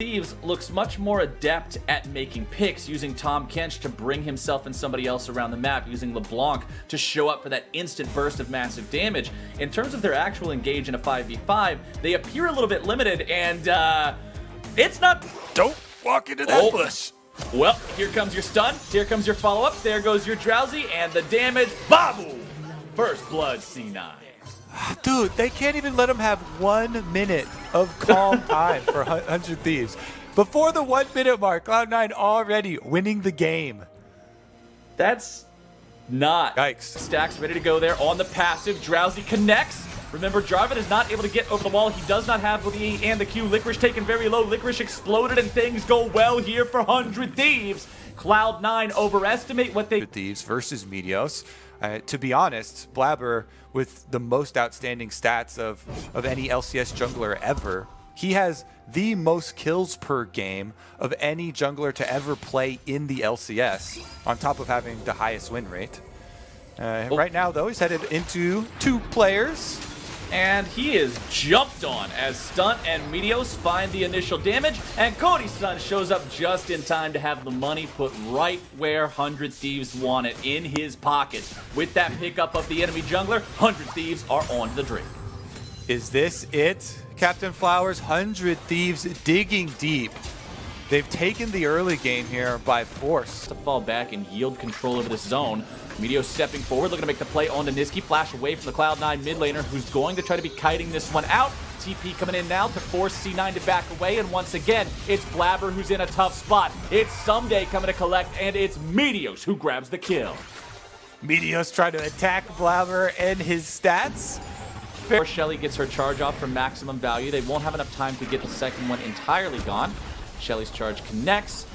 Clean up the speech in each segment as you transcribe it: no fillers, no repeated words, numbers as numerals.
Thieves looks much more adept at making picks, using Tahm Kench to bring himself and somebody else around the map, using LeBlanc to show up for that instant burst of massive damage. In terms of their actual engage in a 5v5, they appear a little bit limited, and it's not... Don't walk into that bush. Well, here comes your stun, here comes your follow-up, there goes your drowsy, and the damage, babu! First blood, C9. Dude, they can't even let him have 1 minute of calm time for 100 Thieves. Before the 1 minute mark, Cloud9 already winning the game. That's not. Yikes. Stacks ready to go there on the passive. Drowsy connects. Remember, Jarvan is not able to get over the wall. He does not have the E and the Q. Licorice taken very low. Licorice exploded, and things go well here for 100 Thieves. Cloud9 overestimate what they... Thieves versus Meteos. To be honest, Blabber, with the most outstanding stats of any LCS jungler ever, he has the most kills per game of any jungler to ever play in the LCS, on top of having the highest win rate. Right now, though, he's headed into 2 players. And he is jumped on as Stunt and Meteos find the initial damage, and Cody's Stunt shows up just in time to have the money put right where 100 Thieves want it, in his pocket. With that pickup of the enemy jungler, 100 Thieves are on the drink. Is this it, Captain Flowers? 100 Thieves digging deep. They've taken the early game here by force. To fall back and yield control over this zone. Meteos stepping forward, looking to make the play on the Niski. Flash away from the Cloud9 mid laner, who's going to try to be kiting this one out. TP coming in now to force C9 to back away, and once again, it's Blabber who's in a tough spot. It's Someday coming to collect, and it's Meteos who grabs the kill. Meteos trying to attack Blabber and his stats. Before Shelly gets her charge off for maximum value, they won't have enough time to get the second one entirely gone. Shelly's charge connects,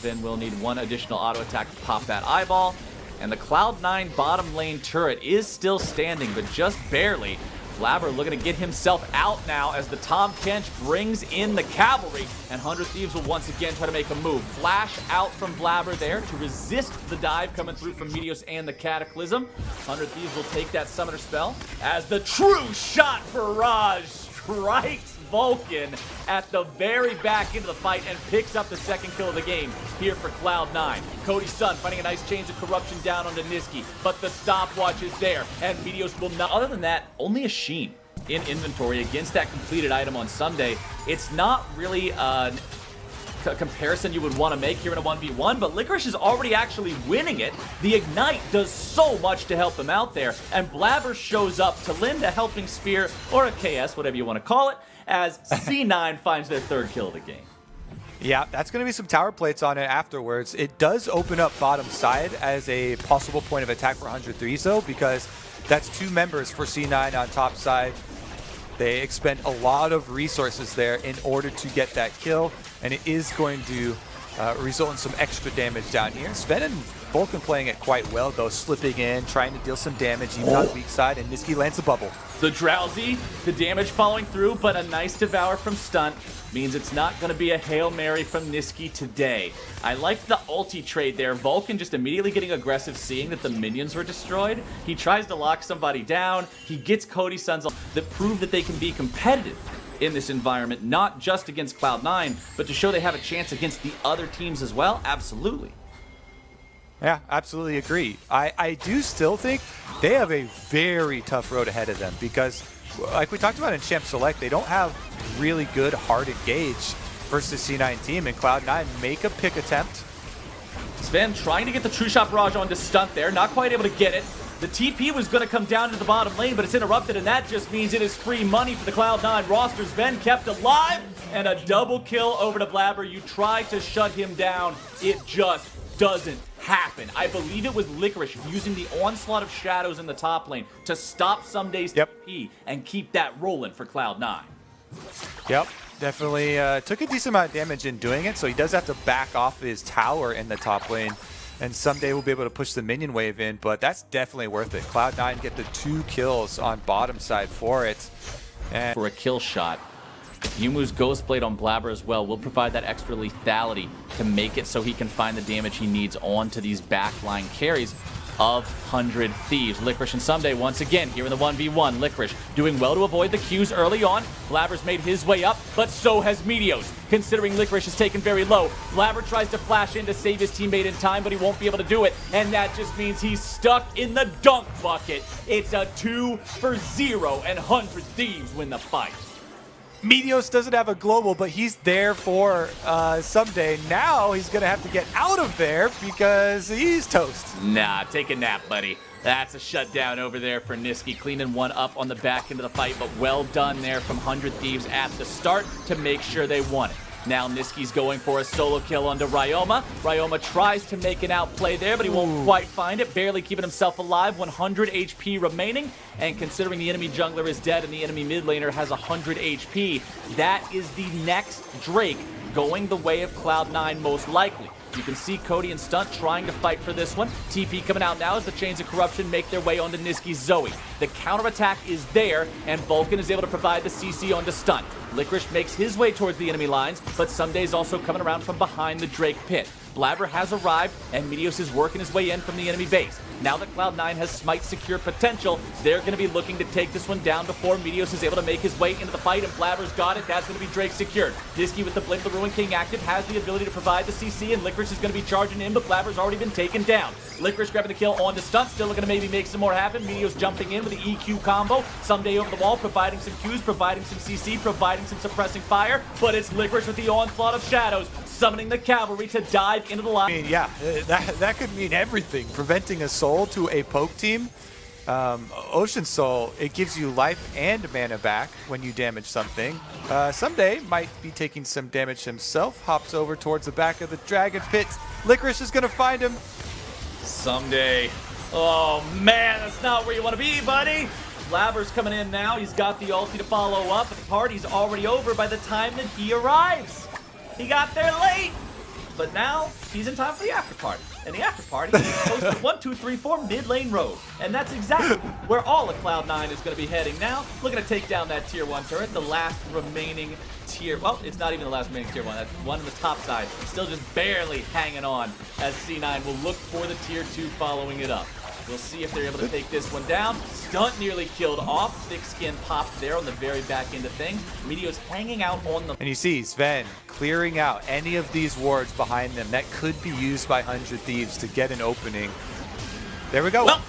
then we'll need one additional auto attack to pop that eyeball. And the Cloud9 bottom lane turret is still standing, but just barely. Blabber looking to get himself out now as the Tahm Kench brings in the cavalry, and 100 Thieves will once again try to make a move. Flash out from Blabber there to resist the dive coming through from Meteos and the Cataclysm. 100 Thieves will take that summoner spell as the true shot for Raj strikes Vulcan at the very back end of the fight and picks up the second kill of the game here for Cloud9. Cody's Son finding a nice change of corruption down onto Niski, but the stopwatch is there, and Meteos will not. Other than that, only a Sheen in inventory against that completed item on Sunday. It's not really a comparison you would want to make here in a 1v1, but Licorice is already actually winning it. The Ignite does so much to help him out there, and Blabber shows up to lend a helping spear, or a KS, whatever you want to call it, as C9 finds their third kill of the game. Yeah, that's going to be some tower plates on it afterwards. It does open up bottom side as a possible point of attack for 100 Thieves, though, because that's 2 members for C9 on top side. They expend a lot of resources there in order to get that kill, and it is going to result in some extra damage down here. Sven and Vulcan playing it quite well, though, slipping in, trying to deal some damage even on the weak side, and Niski lands a bubble. The Drowsy, the damage following through, but a nice devour from Stunt means it's not going to be a Hail Mary from Niski today. I like the ulti trade there. Vulcan just immediately getting aggressive, seeing that the minions were destroyed. He tries to lock somebody down. He gets Cody's Sons that prove that they can be competitive in this environment, not just against Cloud9, but to show they have a chance against the other teams as well. Absolutely. Yeah, absolutely agree. I do still think they have a very tough road ahead of them because, like we talked about in Champ Select, they don't have really good hard engage versus C9 team, and Cloud9 make a pick attempt. Sven trying to get the True Shot Barrage onto Stunt there, not quite able to get it. The TP was going to come down to the bottom lane, but it's interrupted, and that just means it is free money for the Cloud9 roster. Sven kept alive, and a double kill over to Blabber. You try to shut him down, it just doesn't happen. I believe it was Licorice using the onslaught of shadows in the top lane to stop Someday's TP and keep that rolling for Cloud9. Yep, definitely took a decent amount of damage in doing it, so he does have to back off his tower in the top lane, and someday we'll be able to push the minion wave in, but that's definitely worth it. Cloud9 get the 2 kills on bottom side for it. And for a kill shot, Yumu's Ghostblade on Blabber as well will provide that extra lethality to make it so he can find the damage he needs onto these backline carries. of 100 Thieves. Licorice and Someday once again here in the 1v1. Licorice doing well to avoid the Qs early on. Blabber's made his way up, but so has Meteos. Considering Licorice is taken very low, Blabber tries to flash in to save his teammate in time, but he won't be able to do it, and that just means he's stuck in the dunk bucket. It's a 2-0, and 100 Thieves win the fight. Meteos doesn't have a global, but he's there for Someday. Now he's going to have to get out of there because he's toast. Nah, take a nap, buddy. That's a shutdown over there for Niski, cleaning one up on the back end of the fight, but well done there from 100 Thieves at the start to make sure they won it. Now Niski's going for a solo kill onto Ryoma. Ryoma tries to make an outplay there, but he won't quite find it, barely keeping himself alive, 100 HP remaining. And considering the enemy jungler is dead and the enemy mid laner has 100 HP, that is the next Drake going the way of Cloud9 most likely. You can see Cody and Stunt trying to fight for this one. TP coming out now as the Chains of Corruption make their way onto Niski's Zoe. The counterattack is there, and Vulcan is able to provide the CC onto Stunt. Licorice makes his way towards the enemy lines, but Someday's also coming around from behind the Drake pit. Blabber has arrived, and Meteos is working his way in from the enemy base. Now that Cloud9 has Smite secure potential, they're going to be looking to take this one down before Meteos is able to make his way into the fight, and Blabber's got it. That's going to be Drake secured. Niski with the Blink the Ruin King active has the ability to provide the CC, and Licorice is going to be charging in, but Blabber's already been taken down. Licorice grabbing the kill onto Stunt, still looking to maybe make some more happen. Meteos jumping in with the EQ combo. Someday over the wall, providing some Qs, providing some CC, providing some suppressing fire, but it's Licorice with the onslaught of shadows, summoning the cavalry to dive into the line. I mean, yeah, that could mean everything. Preventing a soul to a poke team. Ocean Soul, it gives you life and mana back when you damage something. Someday might be taking some damage himself. Hops over towards the back of the Dragon Pit. Licorice is going to find him. Someday. Oh man, that's not where you want to be, buddy. Blabber's coming in now. He's got the ulti to follow up, but the party's already over by the time that he arrives. He got there late, but now he's in time for the after party. And the after party is posted 1, 2, 3, 4 mid lane road. And that's exactly where all of Cloud9 is going to be heading now. Looking to take down that tier 1 turret, the last remaining tier. Well, it's not even the last remaining tier 1. That's one on the top side. Still just barely hanging on as C9 will look for the tier 2 following it up. We'll see if they're able to take this one down. Stunt nearly killed off. Thick Skin popped there on the very back end of things. Meteos hanging out on the... And you see Sven clearing out any of these wards behind them that could be used by 100 Thieves to get an opening. There we go. Well,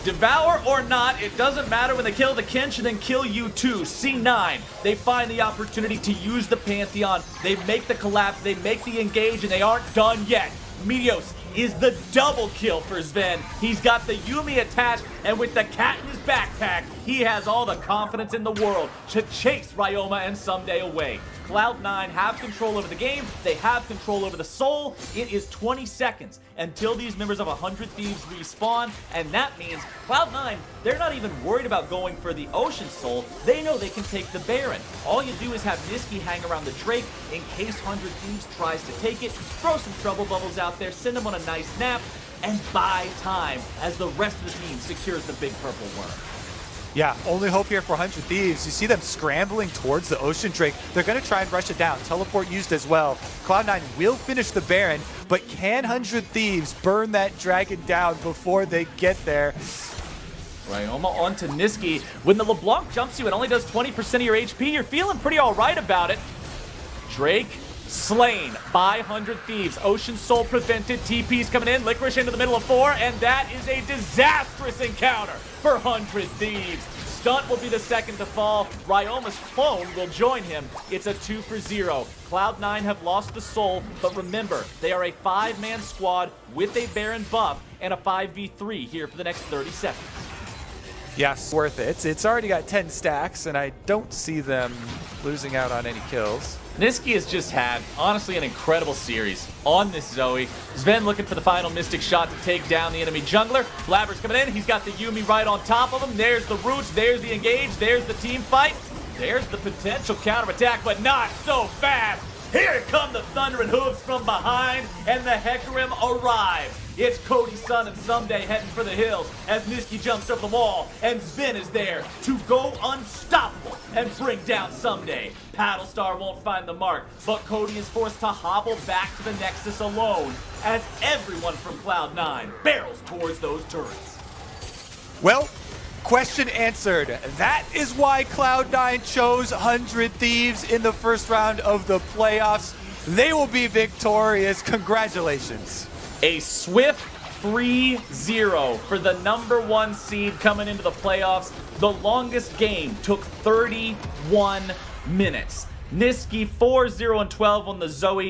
devour or not, it doesn't matter when they kill the Kench and then kill you too. C9, they find the opportunity to use the Pantheon. They make the collapse, they make the engage, and they aren't done yet. Meteos is the double kill for Sven. He's got the Yuumi attached, and with the cat in his backpack, he has all the confidence in the world to chase Ryoma and Someday away. Cloud9 have control over the game. They have control over the soul. It is 20 seconds until these members of 100 Thieves respawn, and that means Cloud9, they're not even worried about going for the Ocean Soul. They know they can take the Baron. All you do is have Niski hang around the Drake in case 100 Thieves tries to take it, throw some trouble bubbles out there, send them on a nice nap, and buy time as the rest of the team secures the big purple worm. Yeah, only hope here for 100 Thieves. You see them scrambling towards the Ocean Drake. They're going to try and rush it down. Teleport used as well. Cloud9 will finish the Baron, but can 100 Thieves burn that dragon down before they get there? Ryoma onto Niski. When the LeBlanc jumps you, it only does 20% of your HP. You're feeling pretty all right about it. Drake slain by 100 Thieves. Ocean Soul prevented. TP's coming in. Licorice into the middle of 4, and that is a disastrous encounter for 100 Thieves. Stunt will be the second to fall. Ryoma's clone will join him. It's a 2-0. Cloud9 have lost the soul, but remember, they are a 5-man squad with a Baron buff and a 5v3 here for the next 30 seconds. Yes, worth it. It's already got 10 stacks, and I don't see them losing out on any kills. Niski has just had, honestly, an incredible series on this Zoe. Sven looking for the final Mystic shot to take down the enemy jungler. Blabber's coming in. He's got the Yuumi right on top of him. There's the roots. There's the engage. There's the team fight. There's the potential counterattack, but not so fast. Here come the thundering hooves from behind, and the Hecarim arrive. It's Cody's son and Someday heading for the hills as Niski jumps over the wall and Zven is there to go unstoppable and bring down Someday. Paddlestar won't find the mark, but Cody is forced to hobble back to the Nexus alone as everyone from Cloud9 barrels towards those turrets. Well, question answered. That is why Cloud9 chose 100 Thieves in the first round of the playoffs. They will be victorious. Congratulations. A swift 3-0 for the #1 seed coming into the playoffs. The longest game took 31 minutes. Niski 4-0-12 on the Zoe.